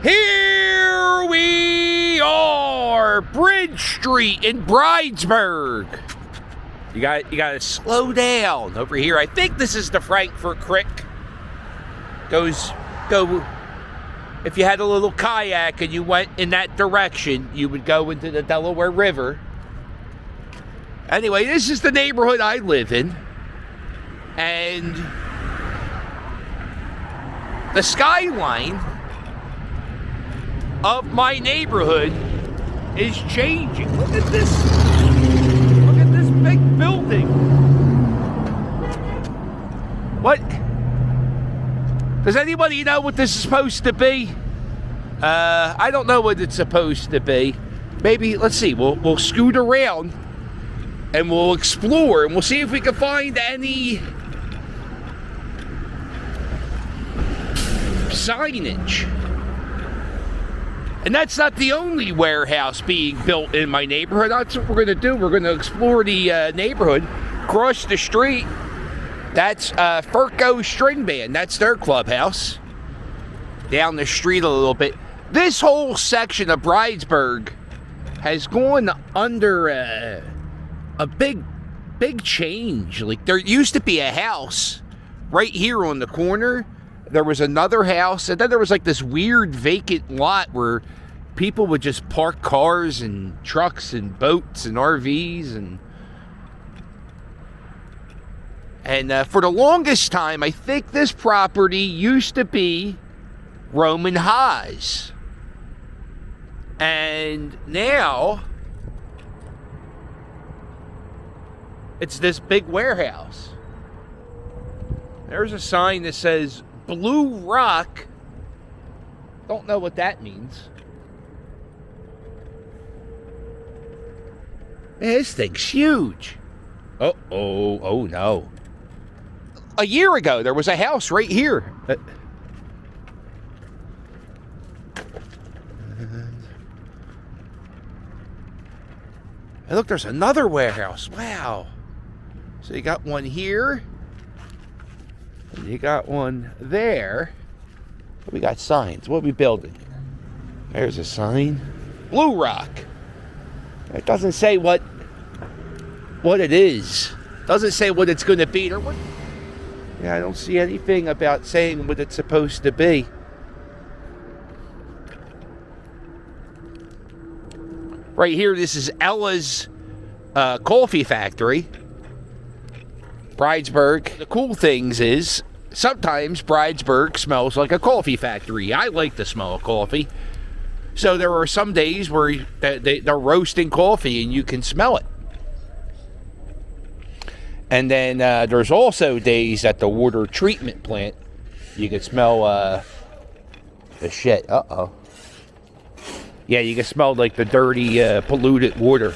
Here we are, Bridge Street in Bridesburg. You got to slow down over here. I think this is the Frankfurt Creek. Go. If you had a little kayak and you went in that direction, you would go into the Delaware River. Anyway, this is the neighborhood I live in, and the skyline of my neighborhood is changing. Look at this. Look at this big building. What? Does anybody know what this is supposed to be? I don't know what it's supposed to be. Maybe, let's see, we'll scoot around and we'll explore and we'll see if we can find any signage. And that's not the only warehouse being built in my neighborhood. That's what we're going to do. We're going to explore the neighborhood. Across the street, that's Furco String Band. That's their clubhouse. Down the street a little bit. This whole section of Bridesburg has gone under a big change. Like, there used to be a house right here on the corner. There was another house, and then there was like this weird vacant lot where people would just park cars and trucks and boats and RVs, and for the longest time, I think this property used to be Roman Haas. And now it's this big warehouse. There's a sign that says Blue Rock. Don't know what that means. Man, this thing's huge. Oh no. A year ago, there was a house right here. And look, there's another warehouse. Wow. So you got one here. And you got one there. We got signs. What are we building? There's a sign. Blue Rock. It doesn't say what it is. Doesn't say what it's going to be. Or what. Yeah, I don't see anything about saying what it's supposed to be. Right here, this is Ella's coffee factory. Bridesburg. The cool things is, sometimes Bridesburg smells like a coffee factory. I like the smell of coffee. So there are some days where they're roasting coffee and you can smell it. And then there's also days at the water treatment plant you can smell the shit. Uh-oh. Yeah, you can smell like the dirty, polluted water.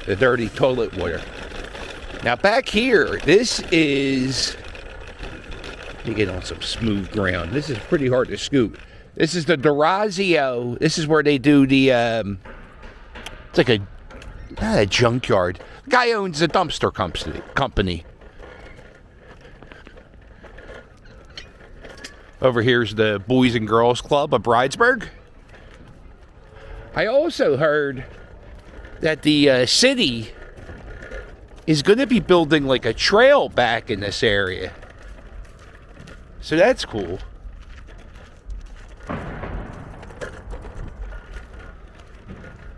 The dirty toilet water. Now back here, this is... Let me get on some smooth ground. This is pretty hard to scoop. This is the Durazio. This is where they do the... it's like not a junkyard. The guy owns a dumpster company. Over here's the Boys and Girls Club of Bridesburg. I also heard that the city is going to be building like a trail back in this area. So that's cool.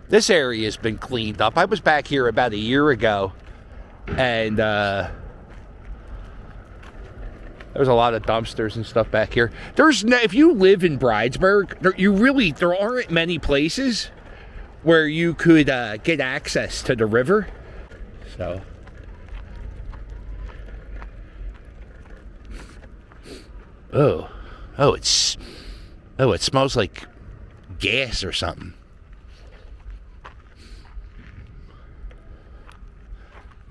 This area has been cleaned up. I was back here about a year ago, and there was a lot of dumpsters and stuff back here. If you live in Bridesburg, there aren't many places where you could get access to the river. So, it smells like gas or something.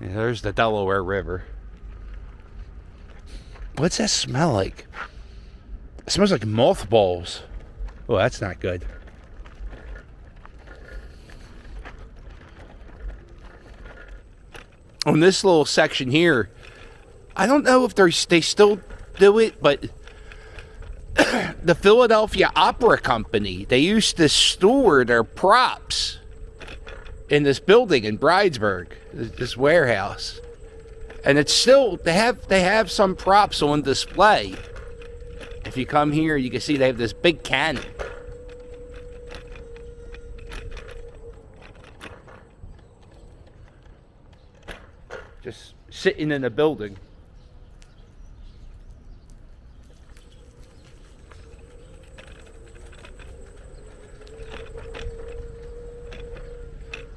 Yeah, there's the Delaware River. What's that smell like? It smells like mothballs. Oh, that's not good. On this little section here, I don't know if they still do it, but the Philadelphia Opera Company. They used to store their props in this building in Bridesburg, this warehouse. And it's still, they have some props on display. If you come here, you can see they have this big cannon. Just sitting in a building.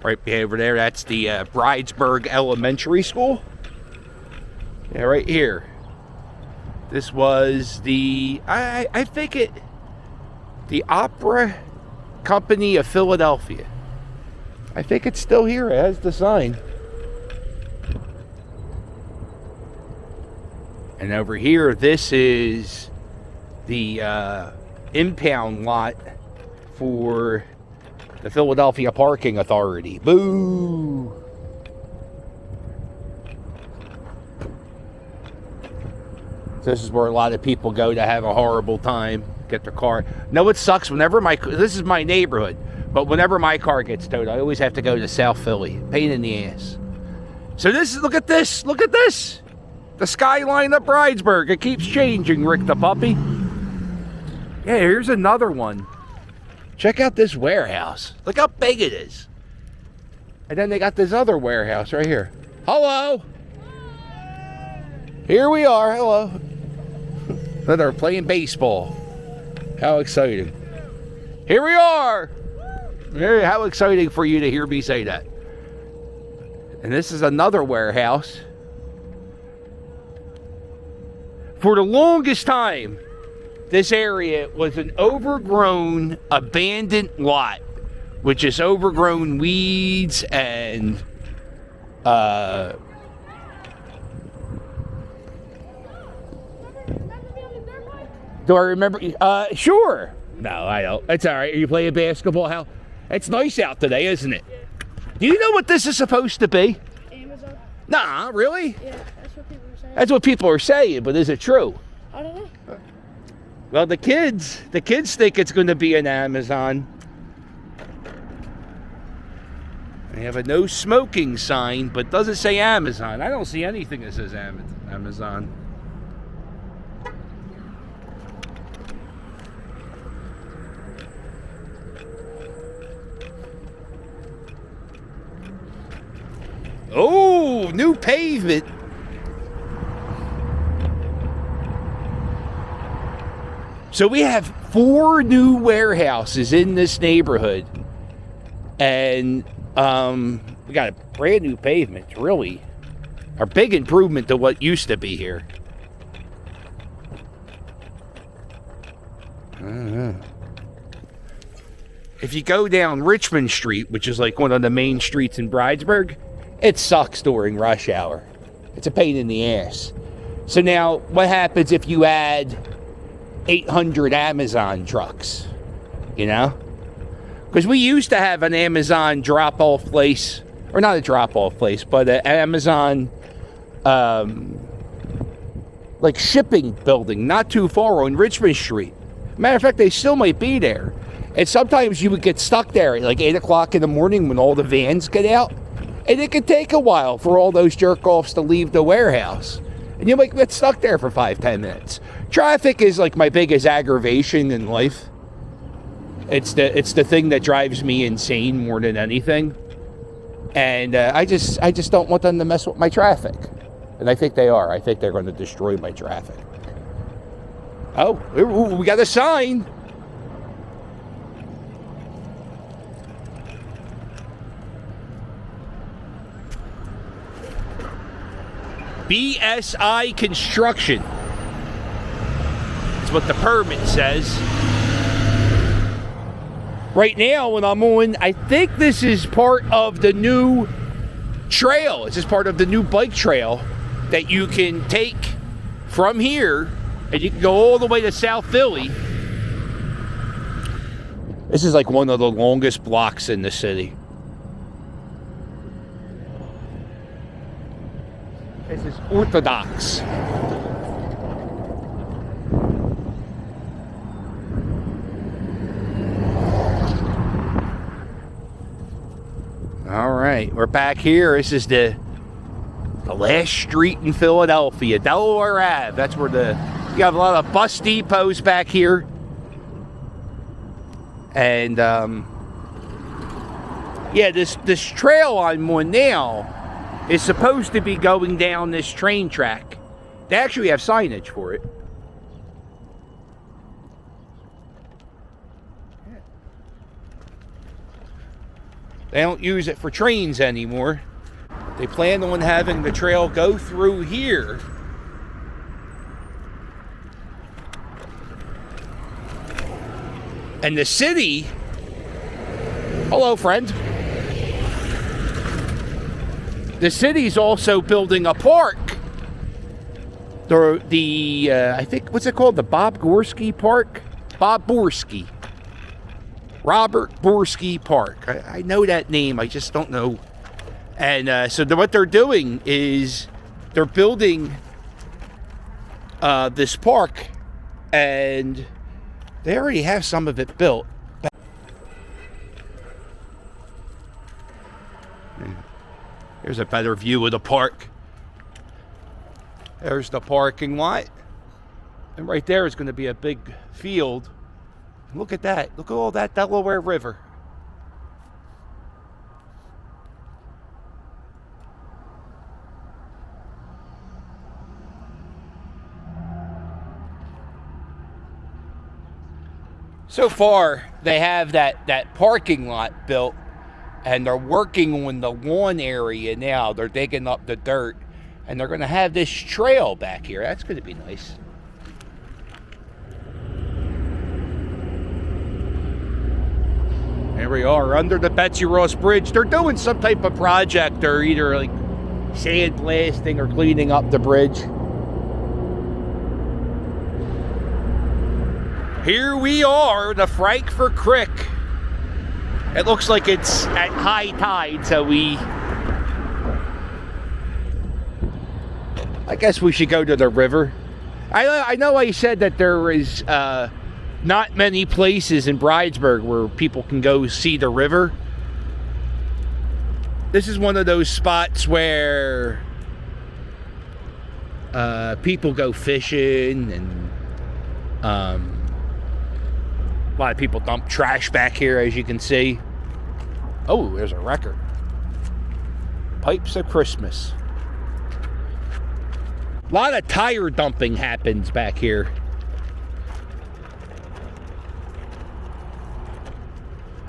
Right over there, that's the Bridesburg Elementary School. Yeah, right here. This was the, I think the Opera Company of Philadelphia. I think it's still here. It has the sign. And over here, this is the impound lot for the Philadelphia Parking Authority. Boo! This is where a lot of people go to have a horrible time, get their car. No, it sucks whenever this is my neighborhood, but whenever my car gets towed, I always have to go to South Philly. Pain in the ass. So look at this. The skyline of Bridesburg. It keeps changing, Rick the puppy. Yeah, here's another one. Check out this warehouse. Look how big it is. And then they got this other warehouse right here. Hello. Here we are. Hello. They're playing baseball. How exciting. Here we are. How exciting for you to hear me say that. And this is another warehouse. For the longest time, this area was an overgrown, abandoned lot with just overgrown weeds and do I remember? Sure. No, I don't. It's all right. Are you playing basketball? How? It's nice out today, isn't it? Do you know what this is supposed to be? Amazon. Nah, really? Yeah, that's what people are saying. That's what people are saying, but is it true? I don't know. Well, the kids think it's going to be an Amazon. They have a no smoking sign, but doesn't say Amazon. I don't see anything that says Amazon. Oh, new pavement. So we have 4 new warehouses in this neighborhood, and we got a brand new pavement. It's really a big improvement to what used to be here. If you go down Richmond Street, which is like one of the main streets in Bridesburg, it sucks during rush hour. It's a pain in the ass. So now, what happens if you add 800 Amazon trucks, you know? Because we used to have an Amazon drop-off place, or not a drop-off place, but an Amazon, like shipping building not too far on Richmond Street. Matter of fact, they still might be there. And sometimes you would get stuck there at like 8 o'clock in the morning when all the vans get out. And it could take a while for all those jerk-offs to leave the warehouse. And you might get stuck there for 5-10 minutes. Traffic is like my biggest aggravation in life. It's the thing that drives me insane more than anything. And I just don't want them to mess with my traffic. And I think they are. I think they're going to destroy my traffic. Oh, we got a sign. BSI Construction. That's what the permit says. Right now, when I'm on, I think this is part of the new trail. This is part of the new bike trail that you can take from here, and you can go all the way to South Philly. This is like one of the longest blocks in the city. This is Orthodox. right, we're back here. This is the last street in Philadelphia, Delaware Ave. That's where you have a lot of bus depots back here. And, yeah, this trail I'm on now is supposed to be going down this train track. They actually have signage for it. They don't use it for trains anymore. They plan on having the trail go through here. And the city, hello friend. The city's also building a park. I think, what's it called? The Bob Gorski Park? Bob Borski. Robert Borski Park. I know that name, I just don't know. And so what they're doing is they're building this park, and they already have some of it built. Here's a better view of the park. There's the parking lot. And right there is going to be a big field. Look at that. Look at all that Delaware River. So far, they have that parking lot built, and they're working on the lawn area now. They're digging up the dirt, and they're going to have this trail back here. That's going to be nice. Here we are under the Betsy Ross Bridge. They're doing some type of project. They're either like sandblasting or cleaning up the bridge. Here we are, the Frankfort Creek. It looks like it's at high tide, so I guess we should go to the river. I know I said that there is not many places in Bridesburg where people can go see the river. This is one of those spots where people go fishing, and a lot of people dump trash back here, as you can see. Oh, there's a record. Pipes of Christmas. A lot of tire dumping happens back here.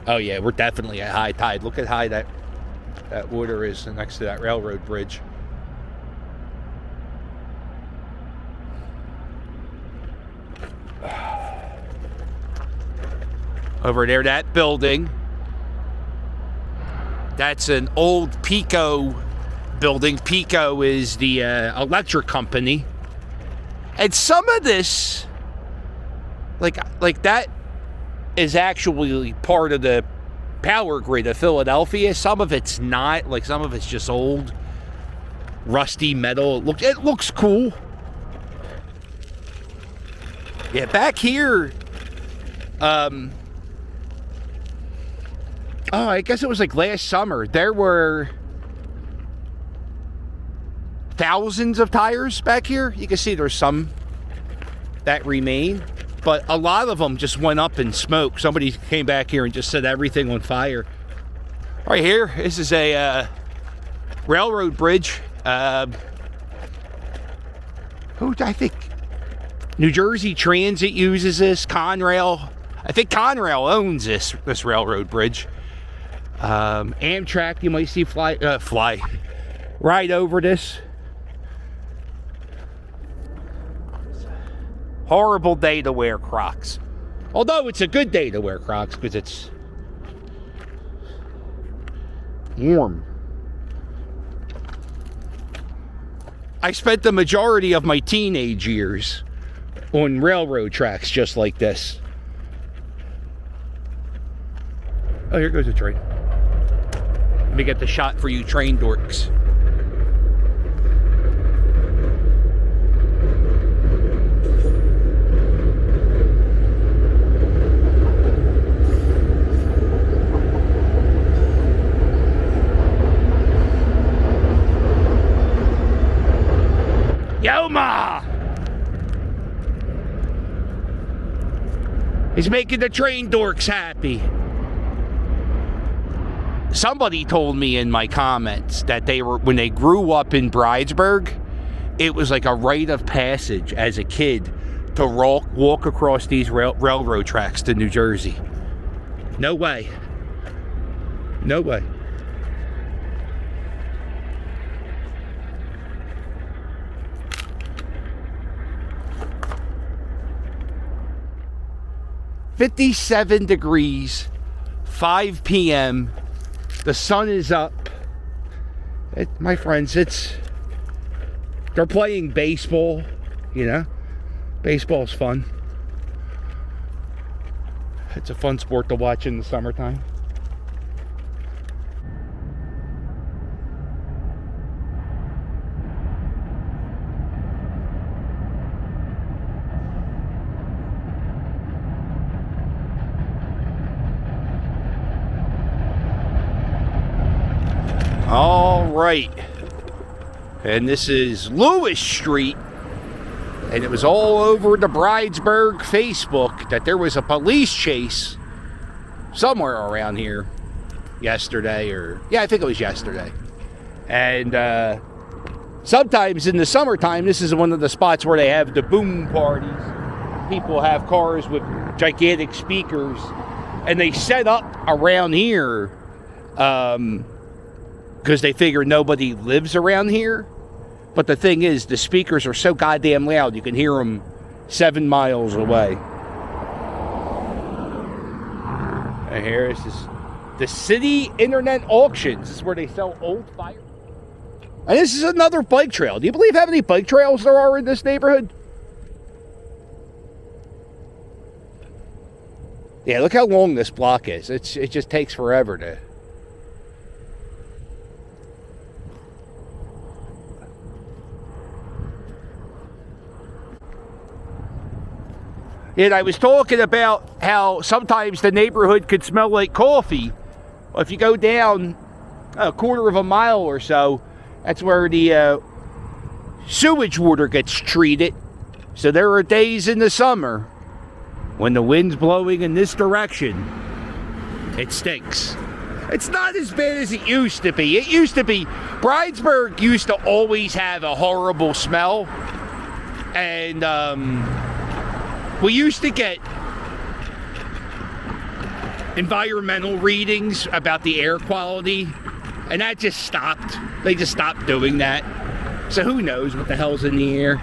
Oh yeah, we're definitely at high tide. Look at how high that water is next to that railroad bridge. Over there, that building, that's an old Pico building. Pico is the electric company. And some of this, like that, is actually part of the power grid of Philadelphia. Some of it's not. Like, some of it's just old, rusty metal. It looks cool. Yeah, back here, oh, I guess it was like last summer. There were thousands of tires back here. You can see there's some that remain, but a lot of them just went up in smoke. Somebody came back here and just set everything on fire. Right here, this is a railroad bridge. I think New Jersey Transit uses this. Conrail. I think Conrail owns this railroad bridge. Amtrak, you might see fly right over this. Horrible day to wear Crocs. Although it's a good day to wear Crocs because it's warm. I spent the majority of my teenage years on railroad tracks just like this. Oh, here goes a train. Let me get the shot for you train dorks. He's making the train dorks happy. Somebody told me in my comments that when they grew up in Bridesburg, it was like a rite of passage as a kid to walk across these railroad tracks to New Jersey. No way. No way. "57 degrees, 5 p.m. The sun is up." My friends, they're playing baseball, you know. Baseball's fun. It's a fun sport to watch in the summertime. All right, and this is Lewis Street, and it was all over the Bridesburg Facebook that there was a police chase somewhere around here yesterday, I think it was yesterday. And sometimes in the summertime, this is one of the spots where they have the boom parties. People have cars with gigantic speakers, and they set up around here because they figure nobody lives around here. But the thing is, the speakers are so goddamn loud, you can hear them 7 miles away. And here is the City Internet Auctions. This is where they sell old fire. And this is another bike trail. Do you believe how many bike trails there are in this neighborhood? Yeah, look how long this block is. It just takes forever to... And I was talking about how sometimes the neighborhood could smell like coffee. Well, if you go down a quarter of a mile or so, that's where the sewage water gets treated. So there are days in the summer when the wind's blowing in this direction, it stinks. It's not as bad as it used to be. It used to be, Bridesburg used to always have a horrible smell. And we used to get environmental readings about the air quality, and that just stopped. They just stopped doing that. So who knows what the hell's in the air.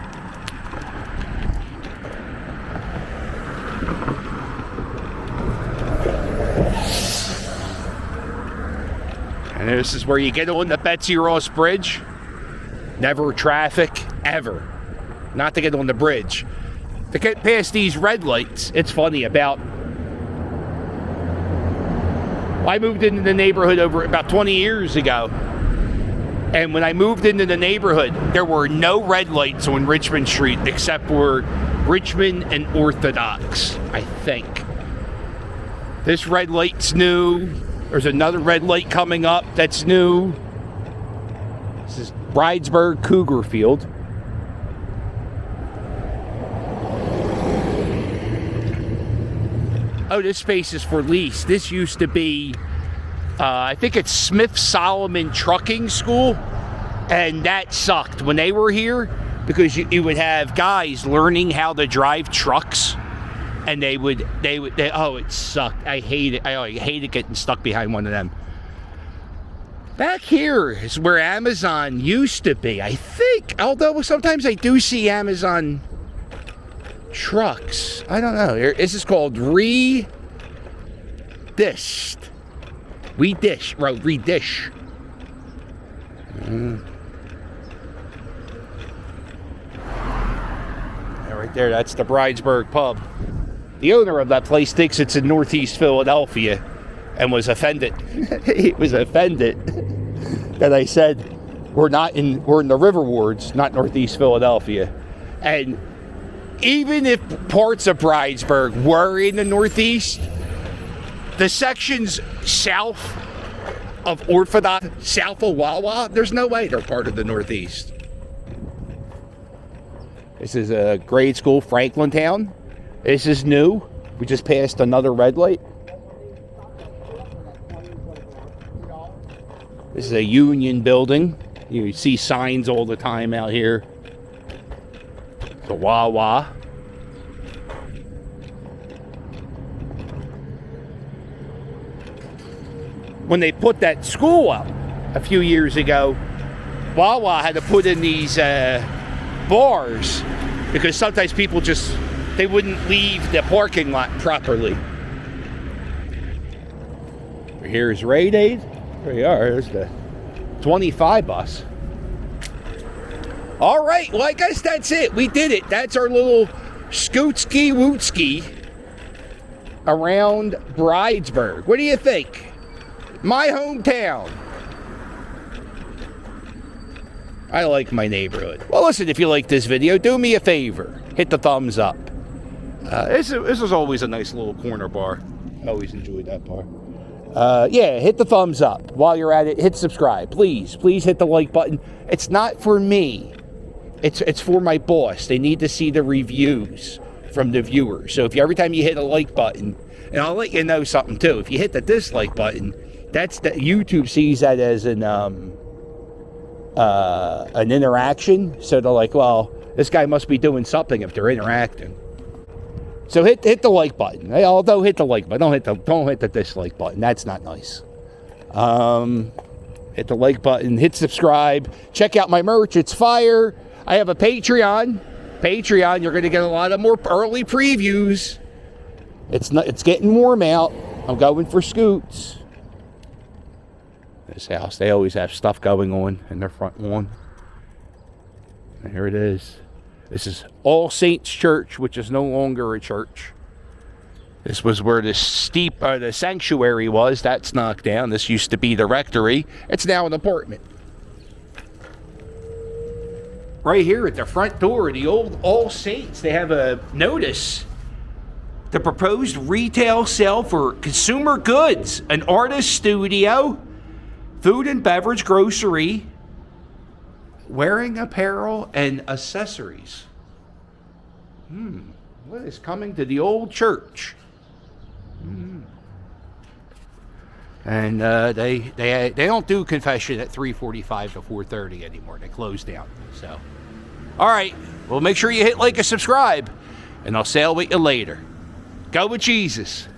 And this is where you get on the Betsy Ross Bridge. Never traffic, ever. Not to get on the bridge. To get past these red lights, it's funny about... I moved into the neighborhood over about 20 years ago. And when I moved into the neighborhood, there were no red lights on Richmond Street except for Richmond and Orthodox, I think. This red light's new. There's another red light coming up that's new. This is Bridesburg Cougar Field. Oh, this space is for lease. This used to be, I think it's Smith Solomon Trucking School, and that sucked when they were here because you would have guys learning how to drive trucks, and they would oh, it sucked. I hate it. I hated getting stuck behind one of them. Back here is where Amazon used to be, I think. Although sometimes I do see Amazon trucks. I don't know. This is called Redish. Redish. Right there, that's the Bridesburg pub. The owner of that place thinks it's in Northeast Philadelphia and was offended. He was offended that I said we're in the River Wards, not Northeast Philadelphia. And even if parts of Bridesburg were in the Northeast, the sections south of Orthodox, south of Wawa, there's no way they're part of the Northeast. This is a grade school, Franklintown. This is new. We just passed another red light. This is a union building. You see signs all the time out here. It's a Wawa. When they put that school up a few years ago, Wawa had to put in these bars because sometimes people just, they wouldn't leave the parking lot properly. Here's Rite Aid. There you are. There's the 25 bus. All right. Well, I guess that's it. We did it. That's our little scootski wootski around Bridesburg. What do you think? My hometown. I like my neighborhood. Well, listen, if you like this video, do me a favor. Hit the thumbs up. This is always a nice little corner bar. I always enjoyed that bar. Yeah, hit the thumbs up. While you're at it, hit subscribe. Please hit the like button. It's not for me. It's for my boss. They need to see the reviews from the viewers. So if every time you hit a like button, and I'll let you know something too. If you hit the dislike button, that's that YouTube sees that as an interaction. So they're like, well, this guy must be doing something if they're interacting. So hit the like button. Although hit the like button, don't hit the dislike button. That's not nice. Hit the like button. Hit subscribe. Check out my merch. It's fire. I have a Patreon. You're going to get a lot of more early previews. It's getting warm out. I'm going for scoots. This house, they always have stuff going on in their front lawn. And here it is. This is All Saints Church, which is no longer a church. This was where the sanctuary was. That's knocked down. This used to be the rectory. It's now an apartment. Right here at the front door of the old All Saints, they have a notice. The proposed retail sale for consumer goods, an artist studio, food and beverage, grocery, wearing apparel, and accessories. What is coming to the old church? And they don't do confession at 3:45 to 4:30 anymore. They close down. So, all right. Well, make sure you hit like and subscribe, and I'll sail with you later. Go with Jesus.